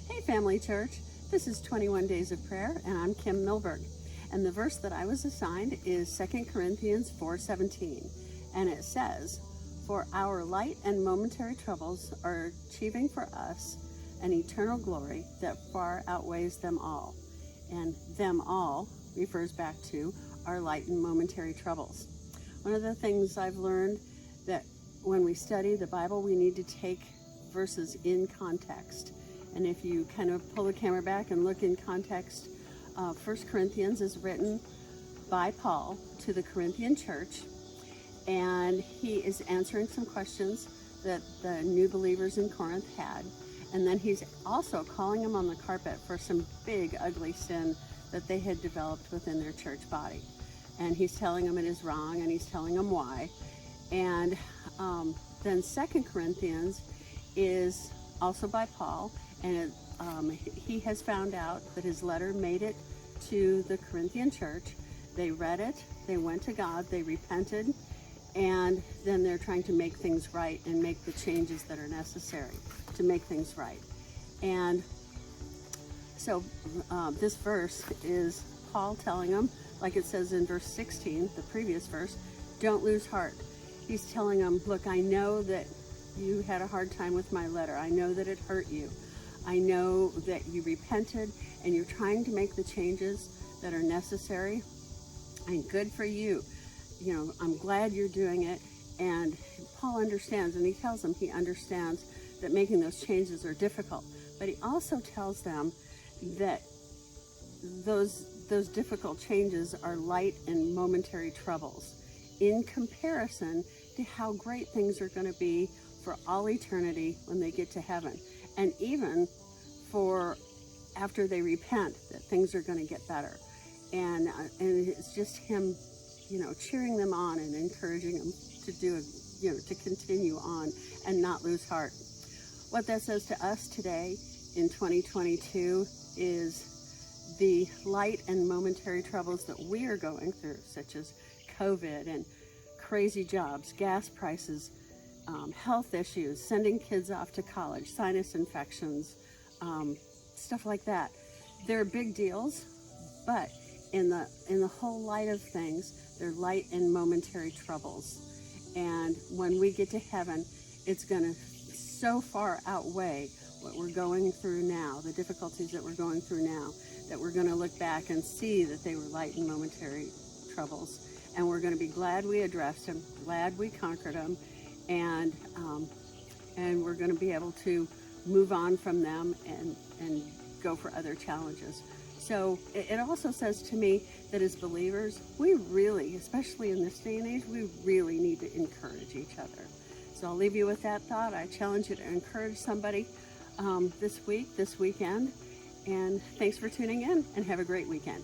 Hey Family Church, this is 21 Days of Prayer and I'm Kim Milberg. And the verse that I was assigned is 2 Corinthians 4:17. And it says, "For our light and momentary troubles are achieving for us an eternal glory that far outweighs them all." And them all refers back to our light and momentary troubles. One of the things I've learned that when we study the Bible, we need to take verses in context. And if you kind of pull the camera back and look in context, 1 Corinthians is written by Paul to the Corinthian church, and he is answering some questions that the new believers in Corinth had. And then he's also calling them on the carpet for some big, ugly sin that they had developed within their church body. And he's telling them it is wrong, and he's telling them why. And then 2 Corinthians is also by Paul, and he has found out that his letter made it to the Corinthian church. They read it, they went to God, they repented, and then they're trying to make things right and make the changes that are necessary to make things right. And so this verse is Paul telling them, like it says in verse 16, the previous verse, don't lose heart. He's telling them, look, I know that you had a hard time with my letter. I know that it hurt you. I know that you repented and you're trying to make the changes that are necessary. And good for you. You know, I'm glad you're doing it. And Paul understands, and he tells them he understands that making those changes are difficult. But he also tells them that those difficult changes are light and momentary troubles in comparison to how great things are going to be for all eternity when they get to heaven. And even for after they repent, that things are going to get better. And it's just him, you know, cheering them on and encouraging them to do, you know, to continue on and not lose heart. What that says to us today in 2022 is the light and momentary troubles that we are going through, such as COVID and crazy jobs, gas prices, health issues, sending kids off to college, sinus infections, stuff like that. They're big deals, but in the whole light of things, they're light and momentary troubles. And when we get to heaven, it's going to so far outweigh what we're going through now, the difficulties that we're going through now, that we're going to look back and see that they were light and momentary troubles. And we're going to be glad we addressed them, glad we conquered them, and we're going to be able to move on from them and go for other challenges. So it also says to me that as believers, we really, especially in this day and age, we really need to encourage each other. So I'll leave you with that thought. I challenge you to encourage somebody this weekend, and thanks for tuning in, and have a great weekend.